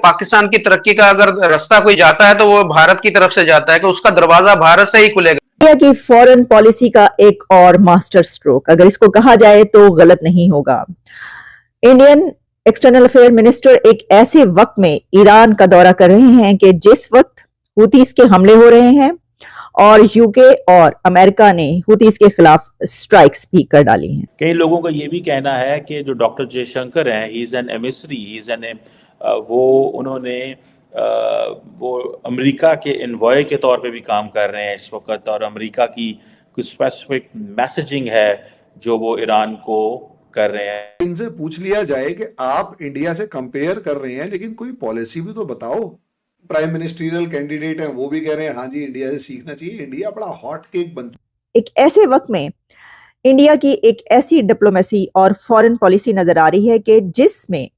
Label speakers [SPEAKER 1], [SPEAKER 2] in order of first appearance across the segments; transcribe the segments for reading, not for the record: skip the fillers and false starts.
[SPEAKER 1] पाकिस्तान की तरक्की का अगर रास्ता कोई जाता है तो वो भारत की तरफ से जाता है, कि उसका दरवाजा भारत से ही खुलेगा।
[SPEAKER 2] इंडिया की फॉरेन पॉलिसी का एक और मास्टर स्ट्रोक, अगर इसको कहा जाए तो गलत नहीं होगा। इंडियन एक्सटर्नल अफेयर मिनिस्टर एक ऐसे वक्त में ईरान का दौरा कर रहे हैं कि जिस वक्त हुतीस के हमले हो रहे हैं और यूके और अमेरिका ने हुतीस के खिलाफ स्ट्राइक्स भी कर डाली हैं।
[SPEAKER 3] कई लोगों का ये भी कहना है कि जो डॉक्टर जयशंकर हैं, he is an emissary, he is an वो उन्होंने वो अमेरिका के इन्वॉय के तौर पे भी काम कर रहे हैं इस वक्त, और अमेरिका की कुछ स्पेसिफिक मैसेजिंग है जो वो ईरान को कर रहे हैं।
[SPEAKER 4] इनसे पूछ लिया जाए कि आप इंडिया से कंपेयर कर रहे हैं लेकिन कोई पॉलिसी भी तो बताओ। प्राइम मिनिस्ट्रियल कैंडिडेट हैं, वो भी कह रहे हैं हाँ जी इंडिया से सीखना चाहिए। इंडिया बड़ा हॉट केक बन
[SPEAKER 2] एक ऐसे वक्त में इंडिया की एक ऐसी डिप्लोमेसी और फॉरेन पॉलिसी नजर आ रही है कि जिसमें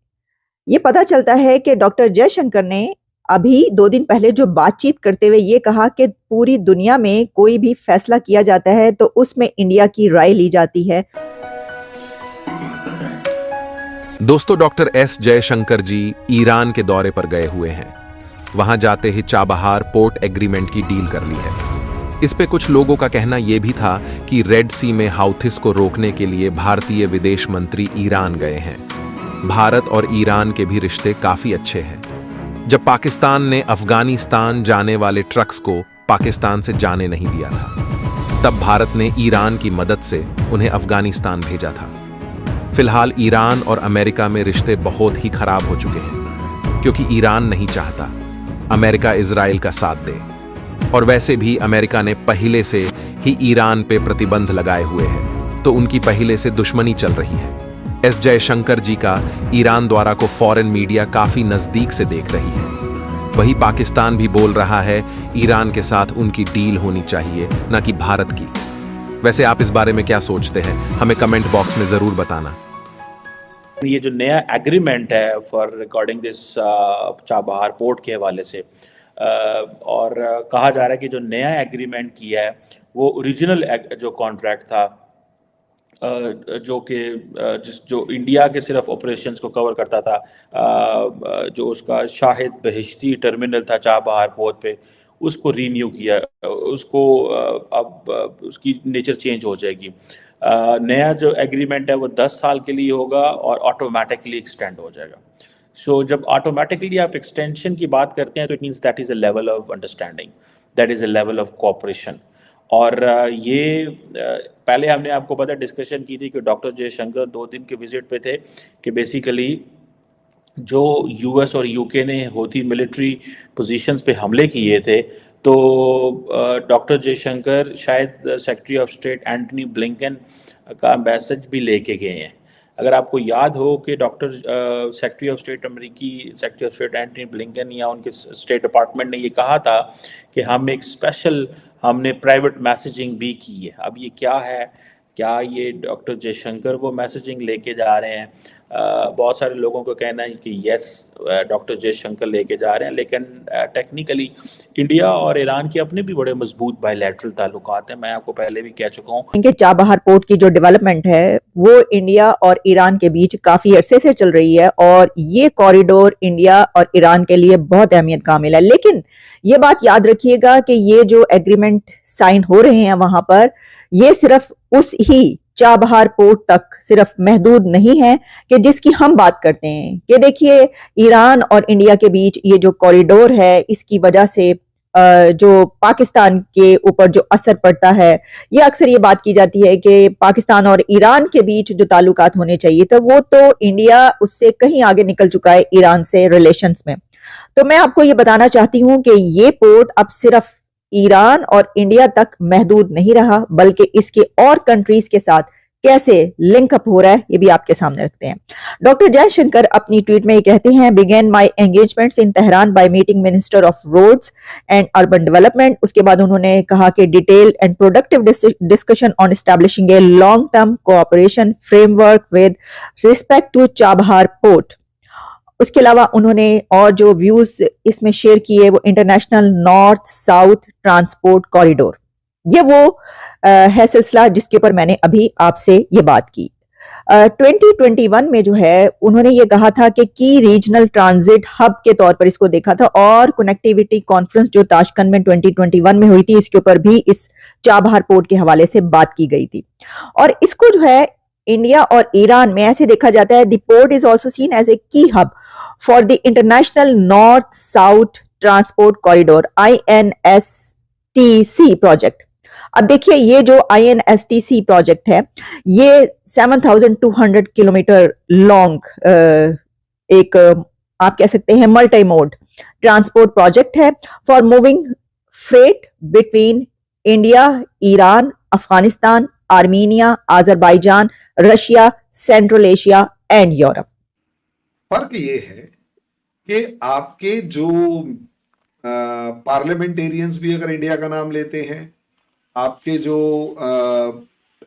[SPEAKER 2] ये पता चलता है कि डॉक्टर जयशंकर ने अभी 2 दिन पहले जो बातचीत करते हुए ये कहा कि पूरी दुनिया में कोई भी फैसला किया जाता है तो उसमें इंडिया की राय ली जाती है।
[SPEAKER 5] दोस्तों, डॉक्टर एस जयशंकर जी ईरान के दौरे पर गए हुए हैं। वहां जाते ही चाबहार पोर्ट एग्रीमेंट की डील कर ली है। इस पे कुछ लोगों का कहना यह भी था कि रेड सी में हाउथिस को रोकने के लिए भारतीय विदेश मंत्री ईरान गए हैं। भारत और ईरान के भी रिश्ते काफी अच्छे हैं। जब पाकिस्तान ने अफगानिस्तान जाने वाले ट्रक्स को पाकिस्तान से जाने नहीं दिया था, तब भारत ने ईरान की मदद से उन्हें अफगानिस्तान भेजा था। फिलहाल ईरान और अमेरिका में रिश्ते बहुत ही खराब हो चुके हैं, क्योंकि ईरान नहीं चाहता अमेरिका इजराइल का साथ दे, और वैसे भी अमेरिका ने पहले से ही ईरान पे प्रतिबंध लगाए हुए हैं, तो उनकी पहले से दुश्मनी चल रही है। एस जयशंकर जी का ईरान द्वारा को फॉरेन मीडिया काफी नजदीक से देख रही है। वही पाकिस्तान भी बोल रहा है ईरान के साथ उनकी डील होनी चाहिए, ना कि भारत की। वैसे आप इस बारे में क्या सोचते हैं, हमें कमेंट बॉक्स में जरूर बताना।
[SPEAKER 3] ये जो नया एग्रीमेंट है for recording this Chabahar port के हवाले से, और कहा जा रहा है कि जो नया एग्रीमेंट किया है वो ओरिजिनल जो कॉन्ट्रैक्ट था, जो इंडिया के सिर्फ ऑपरेशंस को कवर करता था, जो उसका शाहिद बहिश्ती टर्मिनल था चाबहार पोर्ट पे, उसको रीन्यू किया, उसको अब उसकी नेचर चेंज हो जाएगी। नया जो एग्रीमेंट है वो 10 साल के लिए होगा और ऑटोमेटिकली एक्सटेंड हो जाएगा। सो जब ऑटोमेटिकली आप एक्सटेंशन की बात करते हैं तो it means that is a level of understanding, that is a level of cooperation. और ये पहले हमने आपको पता डिस्कशन की थी कि डॉक्टर जयशंकर 2 दिन के विजिट पे थे, कि बेसिकली जो यूएस और यूके ने होती मिलिट्री पोजीशंस पे हमले किए थे, तो डॉक्टर जयशंकर शायद secretary of state Antony Blinken का मैसेज भी लेके गए हैं। अगर आपको याद हो कि सेक्रेटरी ऑफ स्टेट अमेरिकी secretary of state Antony Blinken या उनके स्टेट डिपार्टमेंट ने ये कहा था कि हमने प्राइवेट मैसेजिंग भी की है। अब ये क्या है, क्या ये डॉक्टर जयशंकर वो मैसेजिंग लेके जा रहे हैं? बहुत सारे लोगों को कहना है कि यस, डॉक्टर जयशंकर लेके जा रहे हैं, लेकिन टेक्निकली इंडिया और ईरान के अपने भी बड़े मजबूत बायलैटरल ताल्लुकात हैं। मैं आपको पहले भी कह चुका हूँ।
[SPEAKER 2] इनके चाबहार पोर्ट की जो डेवलपमेंट है वो इंडिया और ईरान के बीच काफी अरसे से चल रही है, और ये कॉरिडोर इंडिया और ईरान के लिए बहुत अहमियत का हामिल है। लेकिन ये बात याद रखिएगा कि ये जो एग्रीमेंट साइन हो रहे हैं वहां पर, ये सिर्फ उस ही चाबहार पोर्ट तक सिर्फ महदूद नहीं है कि जिसकी हम बात करते हैं। कि देखिए, ईरान और इंडिया के बीच ये जो कॉरिडोर है, इसकी वजह से जो पाकिस्तान के ऊपर जो असर पड़ता है, ये अक्सर ये बात की जाती है कि पाकिस्तान और ईरान के बीच जो ताल्लुकात होने चाहिए, तो वो तो इंडिया उससे कहीं आगे निकल चुका है ईरान से रिलेशंस में। तो मैं आपको ये बताना चाहती हूं कि ये पोर्ट अब सिर्फ ईरान और इंडिया तक महदूद नहीं रहा, बल्कि इसके और कंट्रीज के साथ कैसे लिंक अप हो रहा है ये भी आपके सामने रखते हैं। डॉक्टर जयशंकर अपनी ट्वीट में ये कहते हैं, begin my engagements in Tehran by meeting minister of roads and urban development. उसके बाद उन्होंने कहा कि detail and productive discussion on establishing a long term cooperation framework with respect to Chabahar port. उसके अलावा उन्होंने और जो व्यूज इसमें शेयर किए वो international north south transport corridor, ये वो है सिलसिला जिसके ऊपर मैंने अभी आपसे ये बात की। 2021 में जो है उन्होंने ये कहा था कि की रीजनल ट्रांजिट हब के तौर पर इसको देखा था, और कनेक्टिविटी कॉन्फ्रेंस जो ताशकंद में 2021 में हुई थी, इसके ऊपर भी इस चाबहार पोर्ट के हवाले से बात की गई थी। और इसको जो है इंडिया और ईरान में ऐसे देखा जाता है, the port is also seen as a key hub for the international north south transport corridor INSTC project. अब देखिए ये जो INSTC प्रोजेक्ट है ये 7,200 किलोमीटर लॉन्ग एक आप कह सकते हैं मल्टी मोड ट्रांसपोर्ट प्रोजेक्ट है for moving freight between India, Iran, Afghanistan, Armenia, Azerbaijan, Russia, central Asia and Europe.
[SPEAKER 4] फर्क ये है कि आपके जो पार्लियामेंटेरियंस भी अगर इंडिया का नाम लेते हैं, आपके जो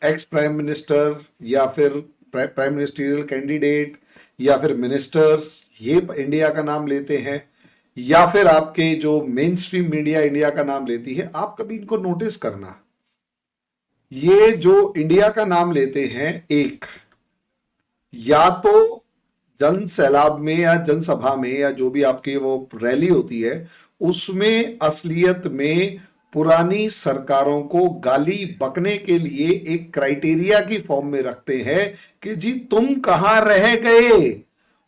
[SPEAKER 4] एक्स प्राइम मिनिस्टर या फिर प्राइम मिनिस्टरियल कैंडिडेट या फिर मिनिस्टर्स ये इंडिया का नाम लेते हैं, या फिर आपके जो मेन स्ट्रीम मीडिया इंडिया का नाम लेती है, आप कभी इनको नोटिस करना, ये जो इंडिया का नाम लेते हैं एक या तो जन सैलाब में या जनसभा में या जो भी आपकी वो रैली होती है उसमें असलियत में पुरानी सरकारों को गाली बकने के लिए एक क्राइटेरिया की फॉर्म में रखते हैं कि जी तुम कहां रह गए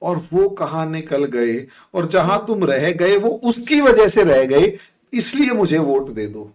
[SPEAKER 4] और वो कहां निकल गए, और जहां तुम रह गए वो उसकी वजह से रह गए, इसलिए मुझे वोट दे दो।